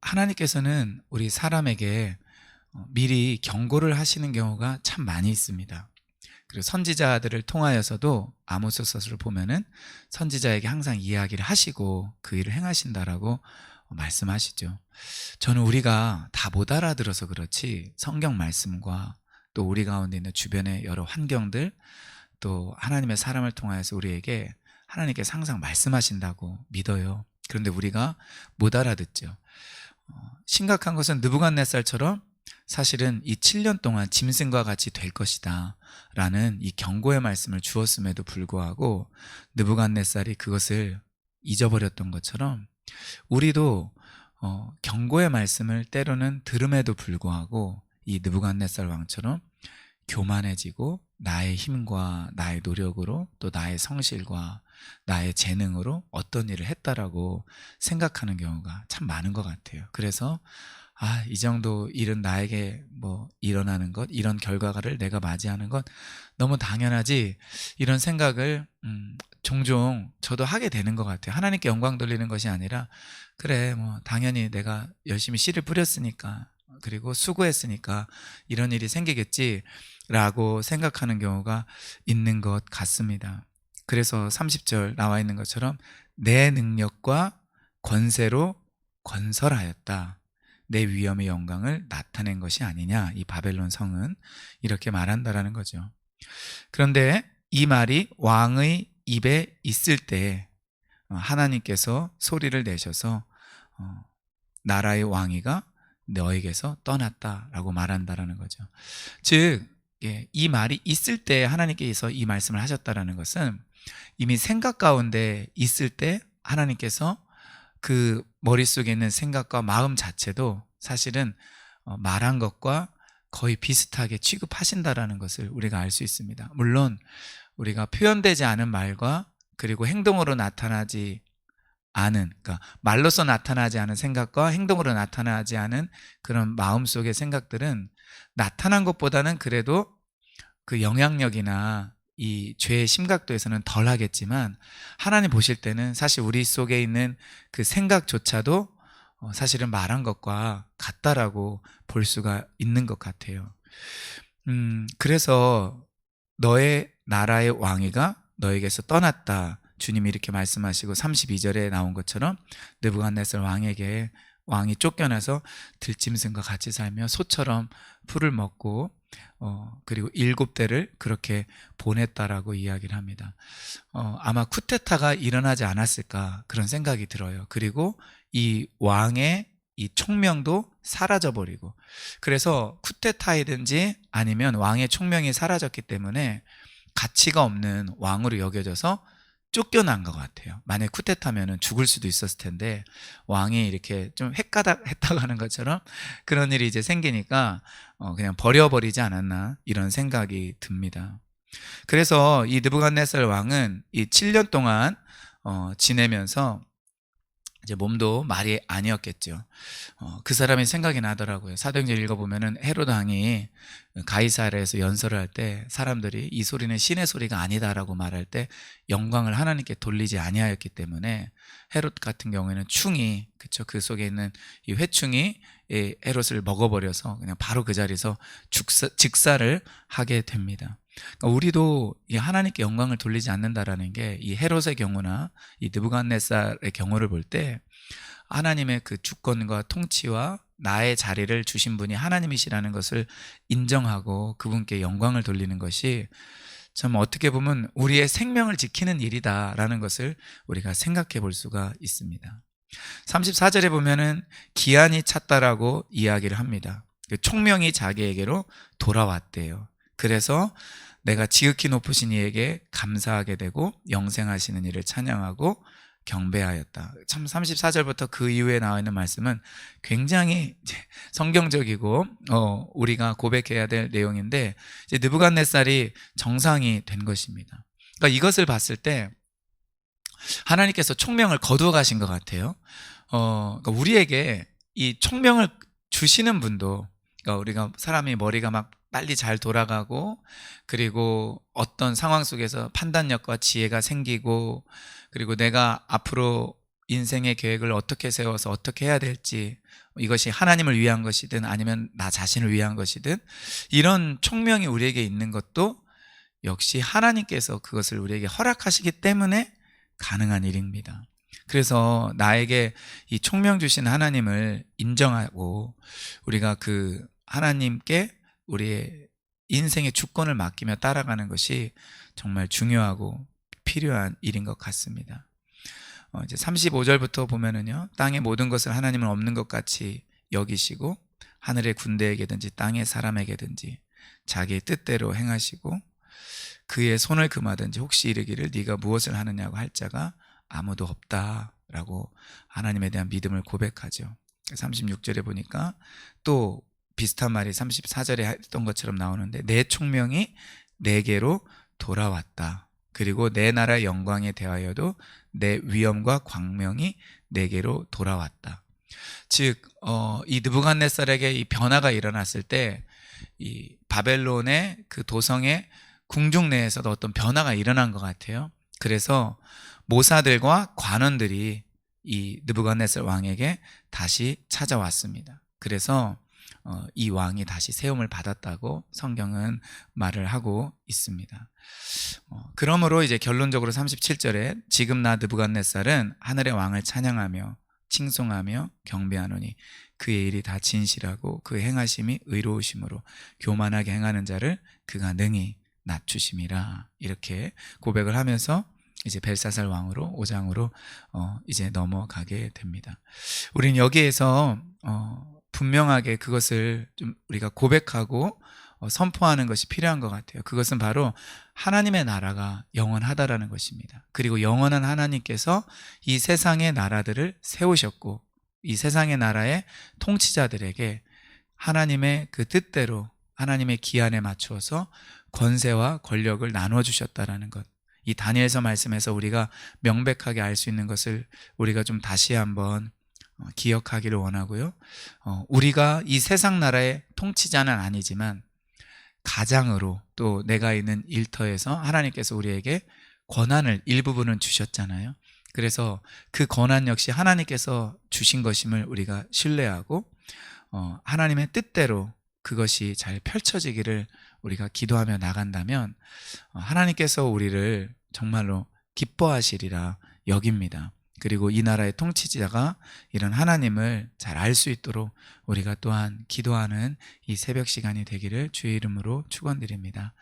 하나님께서는 우리 사람에게 미리 경고를 하시는 경우가 참 많이 있습니다. 그리고 선지자들을 통하여서도 아모스서를 보면은 선지자에게 항상 이야기를 하시고 그 일을 행하신다라고 말씀하시죠. 저는 우리가 다 못 알아들어서 그렇지 성경 말씀과 또 우리 가운데 있는 주변의 여러 환경들, 또 하나님의 사람을 통하여서 우리에게 하나님께서 항상 말씀하신다고 믿어요. 그런데 우리가 못 알아듣죠. 심각한 것은 느부갓네살처럼 사실은 이 7년 동안 짐승과 같이 될 것이다 라는 이 경고의 말씀을 주었음에도 불구하고 느부갓네살이 그것을 잊어버렸던 것처럼 우리도 경고의 말씀을 때로는 들음에도 불구하고 이 느부갓네살 왕처럼 교만해지고 나의 힘과 나의 노력으로 또 나의 성실과 나의 재능으로 어떤 일을 했다라고 생각하는 경우가 참 많은 것 같아요. 그래서 이 정도 일은 나에게 일어나는 것, 이런 결과를 내가 맞이하는 것 너무 당연하지, 이런 생각을 종종 저도 하게 되는 것 같아요. 하나님께 영광 돌리는 것이 아니라 그래 당연히 내가 열심히 씨를 뿌렸으니까 그리고 수고했으니까 이런 일이 생기겠지 라고 생각하는 경우가 있는 것 같습니다. 그래서 30절 나와 있는 것처럼 내 능력과 권세로 건설하였다, 내 위엄의 영광을 나타낸 것이 아니냐, 이 바벨론 성은 이렇게 말한다라는 거죠. 그런데 이 말이 왕의 입에 있을 때 하나님께서 소리를 내셔서 나라의 왕위가 너에게서 떠났다라고 말한다라는 거죠. 즉 이 말이 있을 때 하나님께서 이 말씀을 하셨다라는 것은 이미 생각 가운데 있을 때 하나님께서 그 머릿속에 있는 생각과 마음 자체도 사실은 말한 것과 거의 비슷하게 취급하신다라는 것을 우리가 알 수 있습니다. 물론 우리가 표현되지 않은 말과 그리고 행동으로 나타나지 않은, 그러니까 말로서 나타나지 않은 생각과 행동으로 나타나지 않은 그런 마음속의 생각들은 나타난 것보다는 그래도 그 영향력이나 이 죄의 심각도에서는 덜 하겠지만 하나님 보실 때는 사실 우리 속에 있는 그 생각조차도 사실은 말한 것과 같다라고 볼 수가 있는 것 같아요. 그래서 너의 나라의 왕위가 너에게서 떠났다, 주님이 이렇게 말씀하시고 32절에 나온 것처럼 느부갓네살 왕이 쫓겨나서 들짐승과 같이 살며 소처럼 풀을 먹고 그리고 7대를 그렇게 보냈다라고 이야기를 합니다. 아마 쿠데타가 일어나지 않았을까 그런 생각이 들어요. 그리고 이 왕의 이 총명도 사라져버리고, 그래서 쿠데타이든지 아니면 왕의 총명이 사라졌기 때문에 가치가 없는 왕으로 여겨져서 쫓겨난 것 같아요. 만약에 쿠데타면은 죽을 수도 있었을 텐데 왕이 이렇게 좀 헷가닥 했다가는 것처럼 그런 일이 이제 생기니까 그냥 버려버리지 않았나 이런 생각이 듭니다. 그래서 이 느부갓네살 왕은 이 7년 동안 지내면서 이제 몸도 말이 아니었겠죠. 그 사람이 생각이 나더라고요. 사도행전 읽어보면은 헤로드 왕이 가이사랴에서 연설을 할 때 사람들이 이 소리는 신의 소리가 아니다라고 말할 때 영광을 하나님께 돌리지 아니하였기 때문에 헤롯 같은 경우에는 충이, 그쵸, 그 속에 있는 이 회충이 이 헤롯을 먹어버려서 그냥 바로 그 자리에서 즉사를 하게 됩니다. 그러니까 우리도 이 하나님께 영광을 돌리지 않는다라는 게 이 헤롯의 경우나 이 느부갓네살의 경우를 볼 때 하나님의 그 주권과 통치와 나의 자리를 주신 분이 하나님이시라는 것을 인정하고 그분께 영광을 돌리는 것이 참 어떻게 보면 우리의 생명을 지키는 일이다라는 것을 우리가 생각해 볼 수가 있습니다. 34절에 보면은 기한이 찼다라고 이야기를 합니다. 총명이 자기에게로 돌아왔대요. 그래서 내가 지극히 높으신 이에게 감사하게 되고 영생하시는 이를 찬양하고 경배하였다. 참 34절부터 그 이후에 나와 있는 말씀은 굉장히 성경적이고 우리가 고백해야 될 내용인데 이제 느부갓네살이 정상이 된 것입니다. 그러니까 이것을 봤을 때 하나님께서 총명을 거두어 가신 것 같아요. 그러니까 우리에게 이 총명을 주시는 분도, 그러니까 우리가 사람이 머리가 막 빨리 잘 돌아가고 그리고 어떤 상황 속에서 판단력과 지혜가 생기고 그리고 내가 앞으로 인생의 계획을 어떻게 세워서 어떻게 해야 될지, 이것이 하나님을 위한 것이든 아니면 나 자신을 위한 것이든 이런 총명이 우리에게 있는 것도 역시 하나님께서 그것을 우리에게 허락하시기 때문에 가능한 일입니다. 그래서 나에게 이 총명 주신 하나님을 인정하고 우리가 그 하나님께 우리의 인생의 주권을 맡기며 따라가는 것이 정말 중요하고 필요한 일인 것 같습니다. 이제 35절부터 보면은요, 땅의 모든 것을 하나님은 없는 것 같이 여기시고 하늘의 군대에게든지 땅의 사람에게든지 자기의 뜻대로 행하시고 그의 손을 금하든지 혹시 이르기를 네가 무엇을 하느냐고 할 자가 아무도 없다라고 하나님에 대한 믿음을 고백하죠. 36절에 보니까 또 비슷한 말이 34절에 했던 것처럼 나오는데 내 총명이 내게로 돌아왔다. 그리고 내 나라의 영광에 대하여도 내 위엄과 광명이 내게로 돌아왔다. 즉, 이 느부갓네살에게 이 변화가 일어났을 때 이 바벨론의 그 도성의 궁중 내에서도 어떤 변화가 일어난 것 같아요. 그래서 모사들과 관원들이 이 느부갓네살 왕에게 다시 찾아왔습니다. 그래서 이 왕이 다시 세움을 받았다고 성경은 말을 하고 있습니다. 그러므로 이제 결론적으로 37절에 지금 나 느부갓네살은 하늘의 왕을 찬양하며 칭송하며 경배하노니 그의 일이 다 진실하고 그 행하심이 의로우심으로 교만하게 행하는 자를 그가 능히 낮추심이라, 이렇게 고백을 하면서 이제 벨사살 왕으로 5장으로 이제 넘어가게 됩니다. 우리는 여기에서 분명하게 그것을 좀 우리가 고백하고 선포하는 것이 필요한 것 같아요. 그것은 바로 하나님의 나라가 영원하다라는 것입니다. 그리고 영원한 하나님께서 이 세상의 나라들을 세우셨고 이 세상의 나라의 통치자들에게 하나님의 그 뜻대로 하나님의 기한에 맞추어서 권세와 권력을 나눠주셨다라는 것, 이 다니엘서 말씀에서 우리가 명백하게 알 수 있는 것을 우리가 좀 다시 한번 기억하기를 원하고요. 우리가 이 세상 나라의 통치자는 아니지만 가장으로 또 내가 있는 일터에서 하나님께서 우리에게 권한을 일부분은 주셨잖아요. 그래서 그 권한 역시 하나님께서 주신 것임을 우리가 신뢰하고 하나님의 뜻대로 그것이 잘 펼쳐지기를 우리가 기도하며 나간다면 하나님께서 우리를 정말로 기뻐하시리라 여깁니다. 그리고 이 나라의 통치자가 이런 하나님을 잘 알 수 있도록 우리가 또한 기도하는 이 새벽 시간이 되기를 주의 이름으로 축원드립니다.